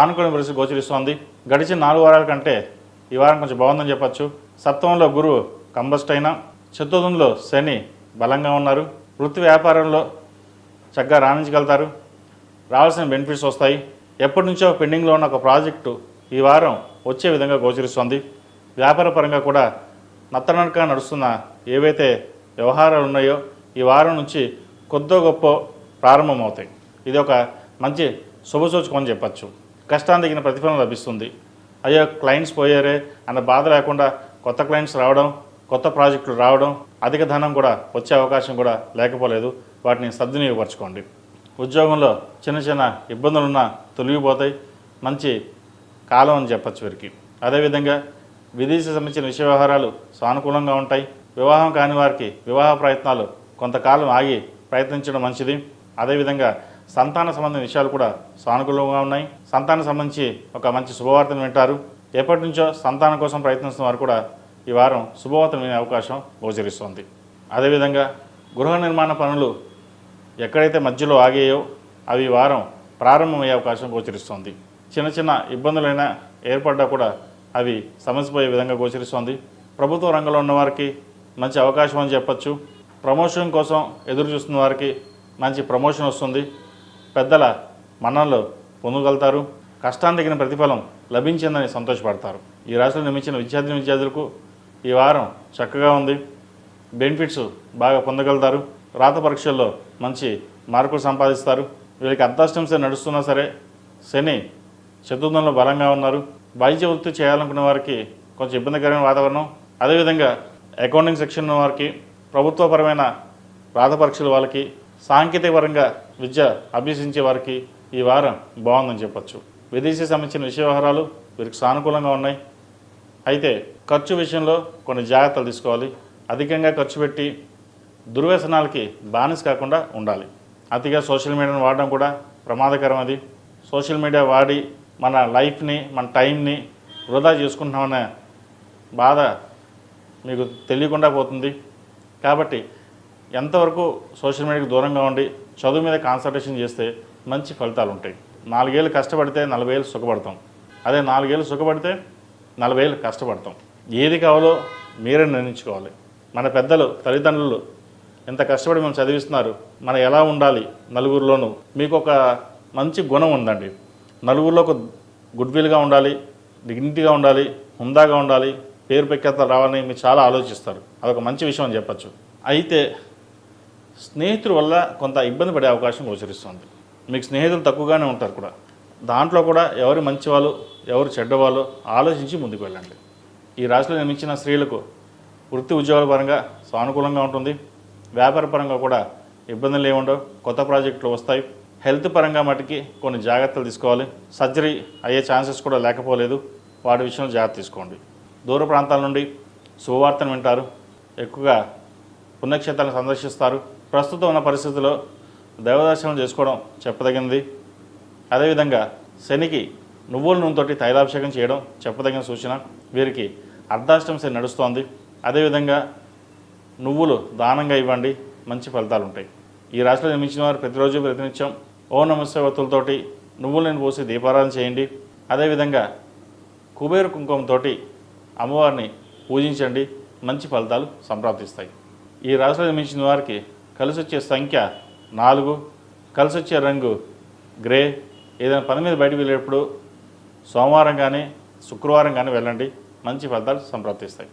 అనుకునే పరిస్థితి గోచరిస్తోంది. గడిచిన 4 వారాల కంటే ఈ వారం కొంచెం బాగుందని చెప్పచ్చు. సప్తమంలో గురువు కంబస్ట్ అయినా, చతుర్థంలో శని బలంగా ఉన్నారు. వృత్తి వ్యాపారంలో చక్కగా రాణించగలుగుతారు. రావాల్సిన బెనిఫిట్స్ వస్తాయి. ఎప్పటి నుంచో పెండింగ్లో ఉన్న ఒక ప్రాజెక్టు ఈ వారం వచ్చే విధంగా గోచరిస్తోంది. వ్యాపార పరంగా కూడా నత్తనడకగా నడుస్తున్న ఏవైతే వ్యవహారాలు ఉన్నాయో ఈ వారం నుంచి కొద్దో గొప్ప ప్రారంభమవుతాయి. ఇది ఒక మంచి శుభసూచకం అని చెప్పచ్చు. కష్టానికి తగిన ప్రతిఫలం లభిస్తుంది. అయ్యో క్లయింట్స్ పోయారే అన్న బాధ లేకుండా కొత్త క్లయింట్స్ రావడం, కొత్త ప్రాజెక్టులు రావడం, అధిక ధనం కూడా వచ్చే అవకాశం కూడా లేకపోలేదు. వాటిని సద్వినియోగపరచుకోండి. ఉద్యోగంలో చిన్న చిన్న ఇబ్బందులున్నా తొలగిపోతాయి. మంచి కాలం అని చెప్పచ్చు వీరికి. అదేవిధంగా విదేశీ సంబంధించిన విషయ వ్యవహారాలు సానుకూలంగా ఉంటాయి. వివాహం కాని వారికి వివాహ ప్రయత్నాలు కొంతకాలం ఆగి ప్రయత్నించడం మంచిది. అదేవిధంగా సంతాన సంబంధించిన విషయాలు కూడా సానుకూలంగా ఉన్నాయి. సంతానం సంబంధించి ఒక మంచి శుభవార్తను వింటారు. ఎప్పటి నుంచో సంతానం కోసం ప్రయత్నిస్తున్న వారు కూడా ఈ వారం శుభవార్తను వినే అవకాశం గోచరిస్తోంది. అదేవిధంగా గృహ నిర్మాణ పనులు ఎక్కడైతే మధ్యలో ఆగాయో అవి ఈ వారం ప్రారంభమయ్యే అవకాశం గోచరిస్తోంది. చిన్న చిన్న ఇబ్బందులైనా ఏర్పడ్డా కూడా అవి సమసిపోయే విధంగా గోచరిస్తోంది. ప్రభుత్వ రంగంలో ఉన్న వారికి మంచి అవకాశం అని చెప్పచ్చు. ప్రమోషన్ కోసం ఎదురు చూస్తున్న వారికి మంచి ప్రమోషన్ వస్తుంది. పెద్దల మన్ననలు పొందగలుగుతారు. కష్టానికి తగిన ప్రతిఫలం లభించిందని సంతోషపడతారు. ఈ రాశిలో నిర్మించిన విద్యార్థులకు ఈ వారం చక్కగా ఉంది. బెనిఫిట్స్ బాగా పొందగలుగుతారు. రాత పరీక్షల్లో మంచి మార్కులు సంపాదిస్తారు. వీళ్ళకి అర్ధాష్టంసే నడుస్తున్నా సరే శని చతుర్థంలో బలంగా ఉన్నారు. వైద్య వృత్తి చేయాలనుకునే వారికి కొంచెం ఇబ్బందికరమైన వాతావరణం. అదేవిధంగా అకౌంటింగ్ సెక్షన్ ఉన్న వారికి, ప్రభుత్వపరమైన రాత పరీక్షల వాళ్ళకి, సాంకేతిక పరంగా విద్య అభ్యసించే వారికి ఈ వారం బాగుందని చెప్పచ్చు. విదేశీ సంబంధించిన విషయ వ్యవహారాలు వీరికి సానుకూలంగా ఉన్నాయి. అయితే ఖర్చు విషయంలో కొన్ని జాగ్రత్తలు తీసుకోవాలి. అధికంగా ఖర్చు పెట్టి దుర్వ్యసనాలకి బానిస కాకుండా ఉండాలి. అతిగా సోషల్ మీడియాను వాడడం కూడా ప్రమాదకరం. అది సోషల్ మీడియా వాడి మన లైఫ్ని, మన టైంని వృధా చేసుకుంటున్నామనే బాధ మీకు తెలియకుండా పోతుంది. కాబట్టి ఎంతవరకు సోషల్ మీడియాకి దూరంగా ఉండి చదువు మీద కాన్సన్ట్రేషన్ చేస్తే మంచి ఫలితాలు ఉంటాయి. 4 ఏళ్ళు కష్టపడితే 40 ఏళ్ళు సుఖపడతాం. అదే 4 ఏళ్ళు సుఖపడితే 40 ఏళ్ళు కష్టపడతాం. ఏది కావాలో మీరే నిర్ణయించుకోవాలి. మన పెద్దలు, తల్లిదండ్రులు ఎంత కష్టపడి మనం చదివిస్తున్నారు. మనం ఎలా ఉండాలి నలుగురిలోనూ. మీకు ఒక మంచి గుణం ఉందండి. నలుగురిలో ఒక గుడ్విల్గా ఉండాలి, డిగ్నిటీగా ఉండాలి, హుందాగా ఉండాలి, పేరు ప్రఖ్యాతలు రావాలని మీరు చాలా ఆలోచిస్తారు. అదొక మంచి విషయం అని చెప్పచ్చు. అయితే స్నేహితుల వల్ల కొంత ఇబ్బంది పడే అవకాశం గోచరిస్తుంది. మీకు స్నేహితులు తక్కువగానే ఉంటారు కూడా. దాంట్లో కూడా ఎవరు మంచివాళ్ళు, ఎవరు చెడ్డవాళ్ళు ఆలోచించి ముందుకు వెళ్ళండి. ఈ రాశిలో నిర్మించిన స్త్రీలకు వృత్తి ఉద్యోగాల పరంగా సానుకూలంగా ఉంటుంది. వ్యాపార పరంగా కూడా ఇబ్బందులు ఏముండవు. కొత్త ప్రాజెక్టులు వస్తాయి. హెల్త్ పరంగా మటుకి కొన్ని జాగ్రత్తలు తీసుకోవాలి. సర్జరీ అయ్యే ఛాన్సెస్ కూడా లేకపోలేదు. వాటి విషయంలో జాగ్రత్త తీసుకోండి. దూర ప్రాంతాల నుండి శుభవార్తను వింటారు. ఎక్కువగా పుణ్యక్షేత్రాలను సందర్శిస్తారు. ప్రస్తుతం ఉన్న పరిస్థితుల్లో దైవదర్శనం చేసుకోవడం చెప్పదగినది. అదేవిధంగా శనికి నువ్వుల నూనెతోటి తైలాభిషేకం చేయడం చెప్పదగిన సూచన. వీరికి అర్ధాష్టం శని నడుస్తోంది. అదేవిధంగా నువ్వులు దానంగా ఇవ్వండి, మంచి ఫలితాలు ఉంటాయి. ఈ రాశిలో నిర్మించిన వారు ప్రతిరోజు ప్రతినిత్యం ఓం నమస్తే వత్తులతోటి నువ్వులను పోసి దీపారాధన చేయండి. అదేవిధంగా కుబేర కుంకుమతో అమ్మవారిని పూజించండి, మంచి ఫలితాలు సంప్రాప్తిస్తాయి. ఈ రాశిలో నిర్మించిన వారికి కలిసి వచ్చే సంఖ్య 4, కలిసి వచ్చే రంగు గ్రే. ఏదైనా పని మీద బయటకు వెళ్ళేటప్పుడు సోమవారం కానీ శుక్రవారం కానీ వెళ్ళండి, మంచి ఫలితాలు సంప్రాప్తిస్తాయి.